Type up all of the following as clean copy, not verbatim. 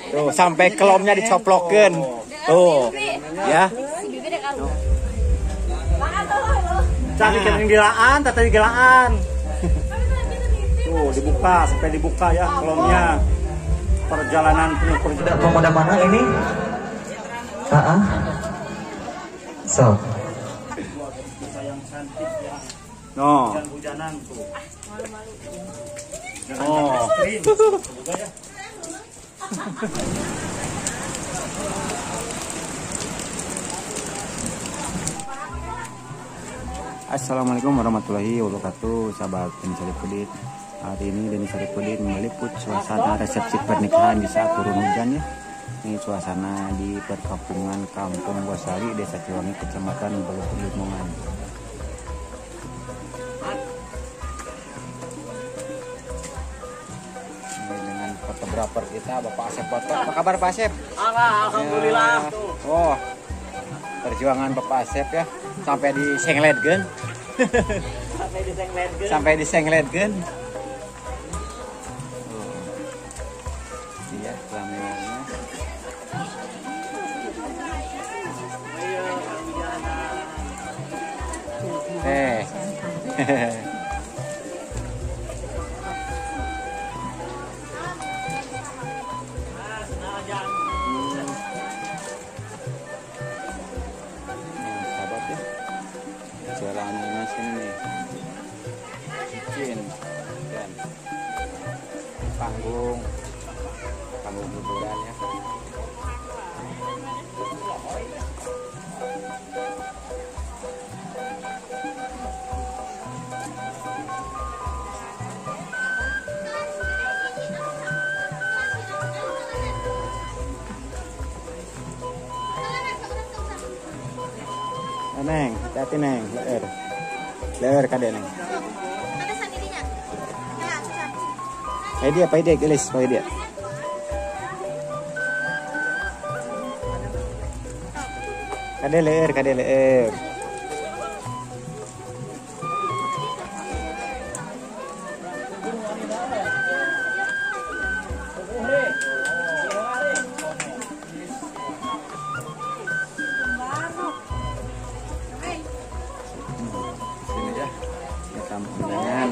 Tuh sampai kelomnya dicoplokin. Tuh ya. Cari yang gilaan, tata gilaan. Tuh dibuka sampai dibuka ya kelomnya. Perjalanan penuh perjalanan. Pemuda mana ini? So. No. Hujan-hujanan tuh. Oh. Assalamualaikum warahmatullahi wabarakatuh, sahabat Deni Saripudit. Hari ini Deni Saripudit meliput suasana resepsi pernikahan di saat turun hujan ya. Ini suasana di perkampungan Kampung Bosari, Desa Ciwangi, Kecamatan Baluklimongan. Dengan fotografer kita Bapak Asep Foto. Apa kabar Pak Asep? Alhamdulillah. Ya. Oh, perjuangan Bapak Asep ya sampai di sengledgen. Sampai di sengledgen. Iya, kelaminannya. Sahabat ya, jalannya sini cincin dan panggung hiburan ya. Neng, hati-hati Neng, leher kade Neng. Ada sendirinya. Ya, susah. Apa dia gelis, apa dia? Kade leher. Sini ya, ya kampungan.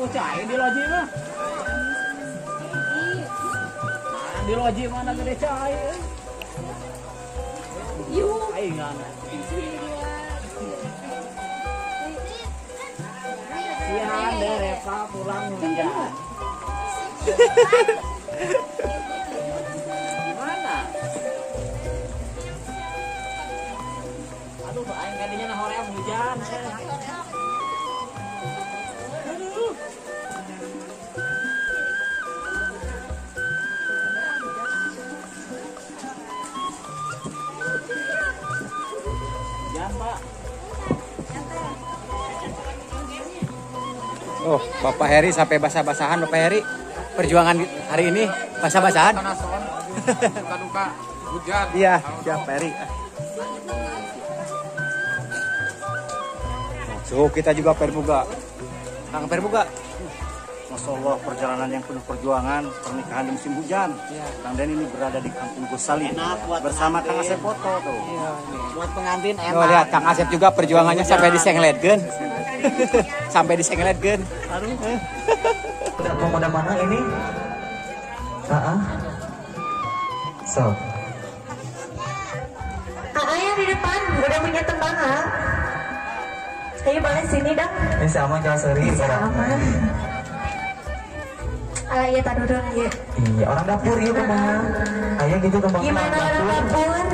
Cai di loji mah. Di loji mana gede cai. Yuk. Aingan. Sian deh Reva pulang hujan. Mana? Aduh, aing kadinya nah hoream hujan. Oh, Bapak Heri sampai basah-basahan Bapak Heri. Perjuangan hari ini basah-basahan. Duka-duka hujan. Iya, siap Pak Heri. Suhu kita juga perbuga. Kang perbuga. Masya Allah, perjalanan yang penuh perjuangan, pernikahan di musim hujan. Kang Den ini berada di Kampung Gosali bersama Kang Asep Foto tuh. Buat pengantin enak. Oh, lihat Kang Asep juga perjuangannya sampai di sengledgen. Sampai di sengledgen. Pemuda mana ini? So. Yang di depan udah punya tembaga. Ayo balik sini dong. Ini sama Jawa Seri. Sama. Iya tadi dulu ya. Iya, orang dapur ya kemana? Ayah gitu kemana? Gimana orang dapur?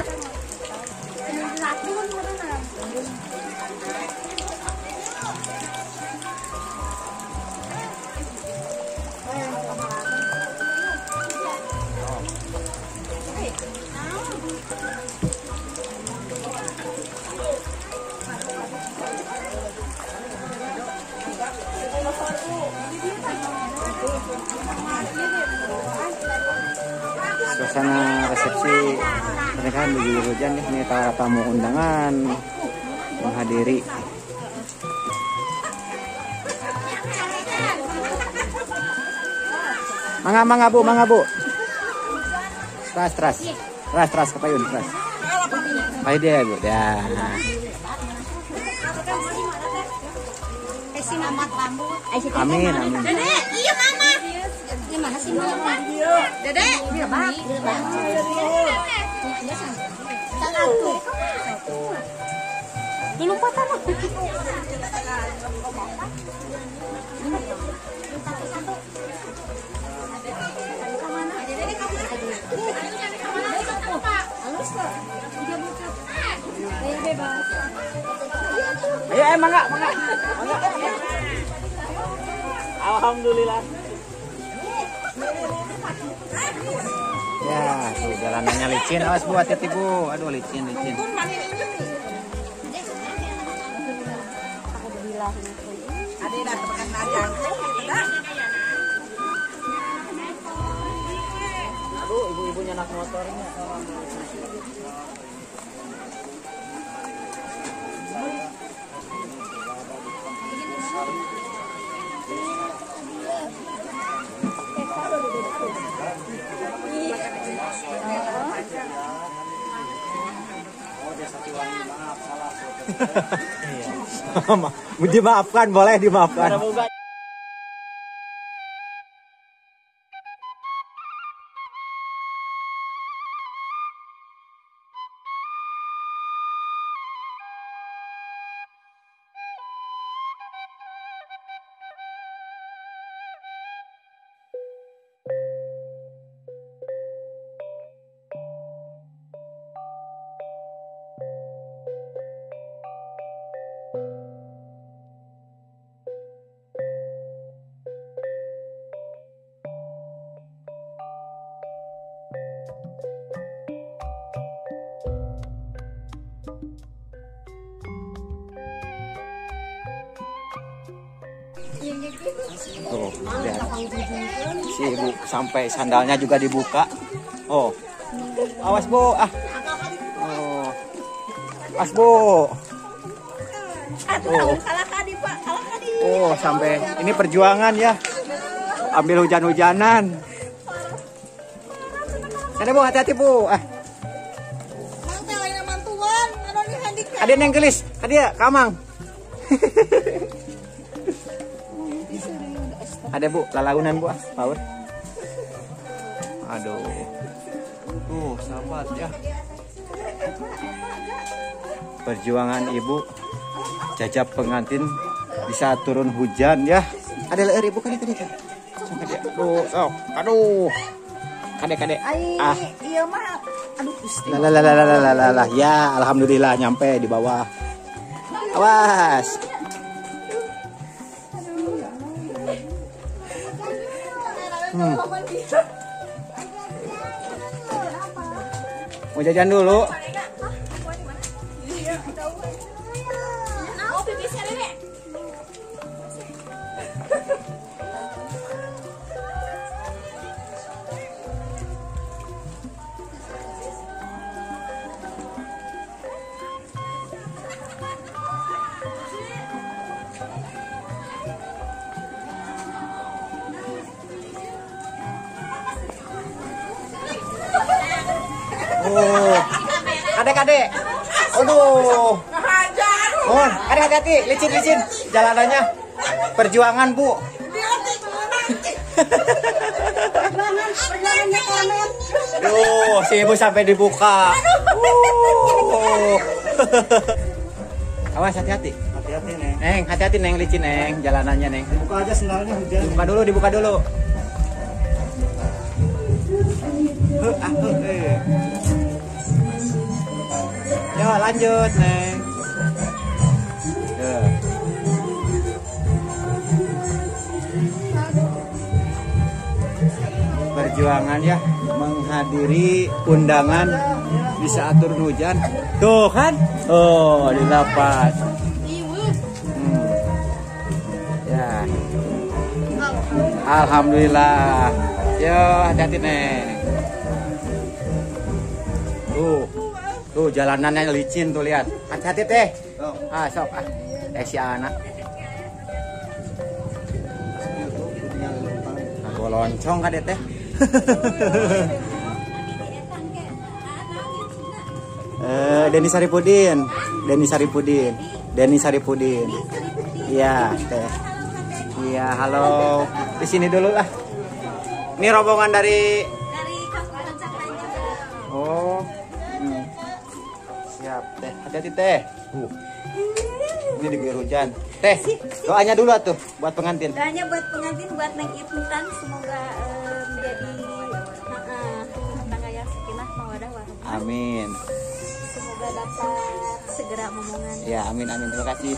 Suasana resepsi pernikahan di hujan nih, ini para tamu undangan menghadiri. Mangga Bu, mangga Bu. Teras ke payun, teras. Ayo dia Bu, ya. Amin. Dede, iya mama. Gimana sih mama? Dede, iya bang. Dulu patah. Ayo mangga. Alhamdulillah. Ya, tuh jalanannya licin. Awas Bu, hati-hati Bu. Aduh, licin. Aduh, ibu-ibunya anak motornya. Dimaafkan, boleh dimaafkan. Tuh, lihat. Si ibu sampai sandalnya juga dibuka. Oh, awas Bu. Oh, awas Bu. Oh, sampai ini perjuangan ya. Ambil hujan-hujanan. Ada Bu, hati-hati Bu. Ada yang gelis, ada kamang. Ada Bu, lalaunan Bu, paut. Aduh. Tuh, sahabat ya. Perjuangan ibu jajab pengantin bisa turun hujan ya. Ada leher ibu kade. Aduh, sok. Aduh. Kade. Ah. Iya mah. Aduh, Gusti. Lah. Ya, alhamdulillah nyampe di bawah. Awas. Mau jajan dulu. Oh, kadek. Aduh. Oh, hati-hati, licin jalanannya. Perjuangan, Bu. Aduh, si ibu sampai dibuka. Awas, hati-hati. Hati-hati, Neng. Neng, hati-hati Neng, licin Neng, jalanannya Neng. Buka aja sendalnya hujan. Dibuka dulu. Yo, lanjut Neng. Perjuangan ya menghadiri undangan di saat turun hujan. Tuh kan? Oh, dilepas. Ya. Alhamdulillah. Yo, hati-hati Neng. Tuh jalanannya licin tuh, lihat. Hati-hati teh. Sok si anak. bawa loncong kade teh. Denny Saripudin. Iya, teh. Iya, halo. Di sini dulu lah. Ini rombongan dari Kabupaten Cianjur. Oh. Siap, teh. Hati-hati, teh. Ini diguyur hujan. Teh, doanya dulu tuh buat pengantin. Doanya buat pengantin, buat Neng Intan, semoga menjadi rumah tangga yang sakinah mawaddah warahmah. Amin. Semoga dapat segera momongan. Ya, amin amin. Terima kasih.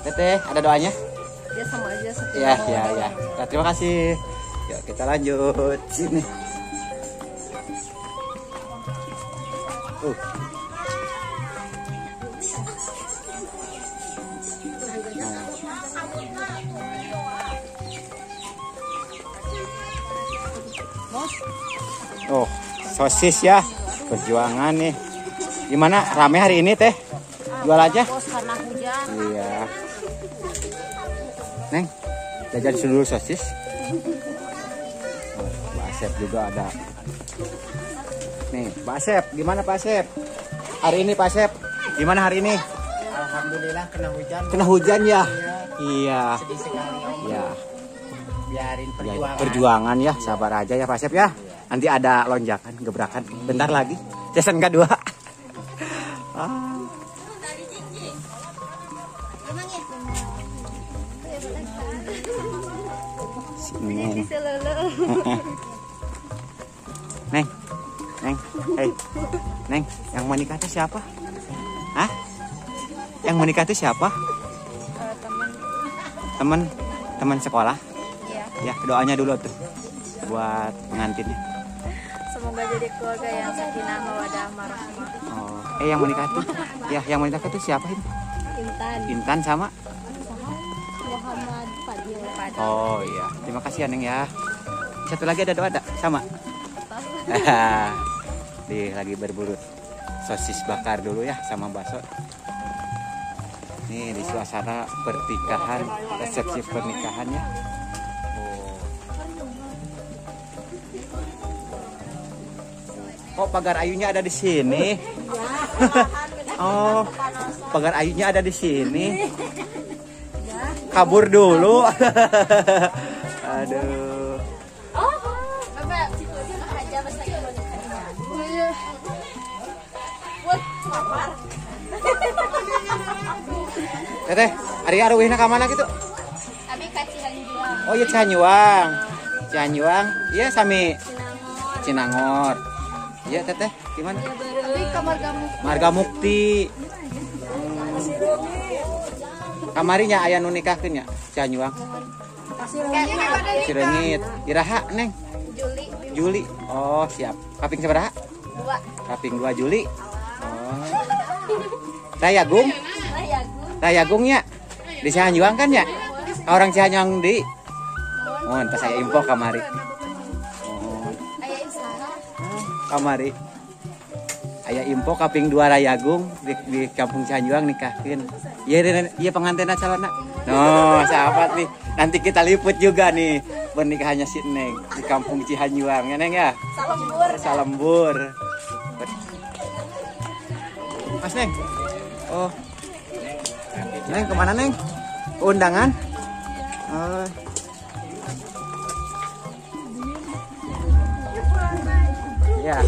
Teteh, ada doanya? Ya sama aja sakinah. Ya, ya, mawaddah ya. warahmah. Nah, terima kasih. Yuk, kita lanjut sini. Oh, sosis ya. Perjuangan nih. Gimana? Rame hari ini, Teh? Jual aja? Bos karena hujan. Iya. Neng, jajan dulu sosis. Oh, Pak Asep juga ada. Nih, Pak Asep, gimana Pak Asep? Hari ini Pak Asep, gimana hari ini? Alhamdulillah kena hujan. Kena hujan ya? Iya. Sedih sekali Om. Iya. Biarin Ya, perjuangan. perjuangan ya, sabar aja ya Pak Asep ya. Nanti ada lonjakan, gebrakan. Bentar lagi, season kedua. Ah. Neng. Neng, Neng, hei, Neng, yang mau nikah itu siapa? Hah? Yang mau nikah itu siapa? Teman sekolah. Iya. Ya, doanya dulu tuh buat pengantinnya. Semoga jadi keluarga yang sakinah mawaddah warahmah. Oh, yang mau nikah tuh? Ya, yang mau nikah itu siapa ini? Intan. Intan sama? Muhammad Fadil. Oh iya, terima kasih ya Neng ya. Satu lagi ada doa ada sama. Nih lagi berburu sosis bakar dulu ya sama bakso. Nih di suasana pernikahan, resepsi pernikahan ya. Oh. Kok pagar ayunya ada di sini? Oh, pagar ayunya ada di sini. Kabur dulu. Aduh. Teteh, hari aruhna ka mana gitu? Abi ka Cianjur. Oh iya Cianjuang. Cianjuang. Iya sami Cinangor. Iya teteh, gimana? Abi ka Marga Mukti. Kamarinya aya nu nikahkeun nya Cianjuang. Cireungit. Iraha Neng? Juli. Oh, siap. Kaping sabaraha? 2. Kaping 2 Juli. Oh. Rayagung? Rayagungnya di Cianjuang kan ya? Orang Cianjuang di. Oh, entar saya info kamari. Oh. Kamari. Aya info kaping 2 Rayagung di Kampung Cianjuang nikahkeun. Iya pengantinna calonna. No, sahabat nih. Nanti kita liput juga nih pernikahannya si Neng di Kampung Cianjuang ya Neng ya. Salembur. Mas Neng. Oh. Neng kemana Neng? Undangan? Oh. Ya.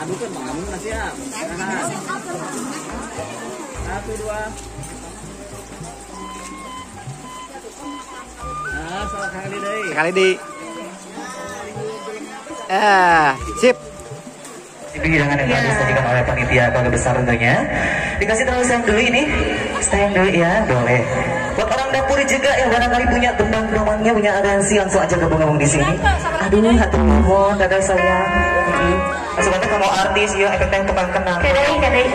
Aduh kan bangun masih ya. Satu dua. Nah, sekali deh. Sekali di. Sip. Ini hidangan yang tadi disajikan oleh panitia keluarga besar tentunya. Dikasih terlalu sayang dulu ini. Sayang dulu ya, boleh. Buat orang dapur juga yang barangkali punya tembang-tembangnya, punya aransi, langsung aja gabung-gabung di sini. Aduh, hati mohon, dadah sayang. Langsung aja kamu artis ya, efek yang tukang kenal. Kadai.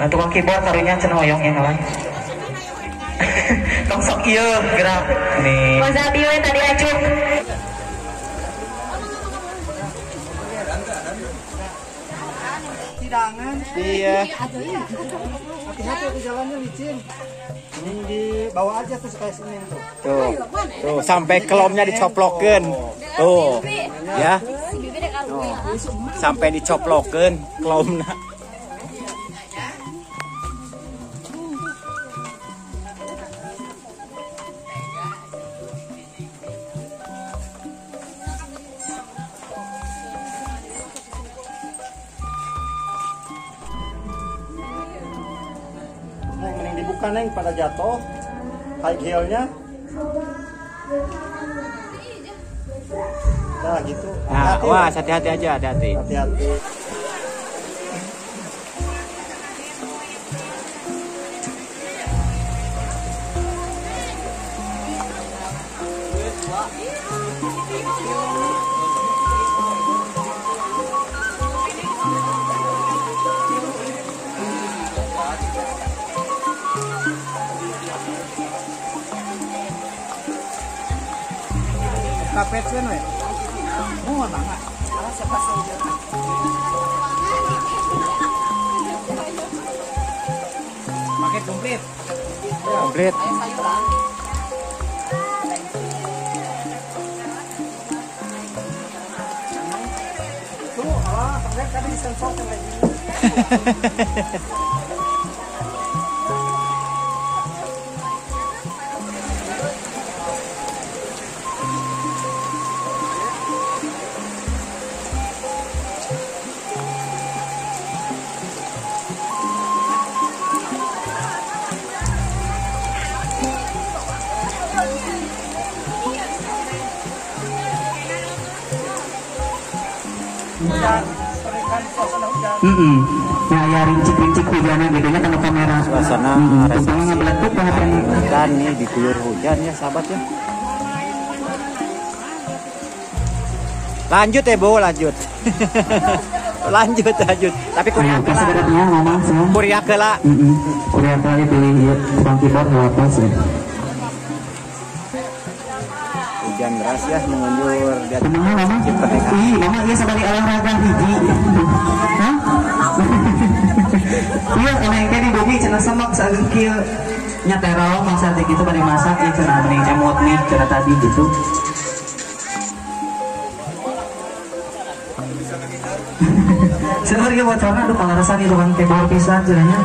Tukang keyboard karunya cenah hoyong yang lain. Tong sok iya gerak. Nih. Wasabi we tadi acuh. Hidangan. Iya. Hati-hati di jalannya licin. Ini dibawa aja tuh kayak sini tuh. Tuh sampai kelomnya dicoplokeun. Tuh. Ya. Sampai dicoplokeun kelomna. Mending dibuka neng pada jatuh high heel-nya. Nah gitu. Nah, wah hati-hati aja, hati-hati. Hati-hati. Kapet kan we? Oh, banget. Paket komplit. Komplit. Tuh, pakai tadi sensor lagi. Nah, ya rincik-rincik hujanan gedenya kena kamera. Suasana Tumpangnya ngebeletuk perhatian. dan nih diguyur hujan ya sahabat ya. Lanjut ya Bu, lanjut. lanjut. Tapi Ayo, kasih beratnya ngomong semua. kuliah kela. Kuliah kali pilih tukang keyboard nggak apa sih. Hujan deras ya mengunjur di atas Kumaha mama? pernikahan. Ih, mama iya sabari olahraga hiji. Hah? Iya, kalau yang kayak di bumi cenah semak sageung kieu nyaterol mangsa teh gitu bari masak ieu cenah mending emot nih cenah tadi gitu. Sebenarnya bocorna aduh pangarasan di tukang keyboard pisan cenahnya.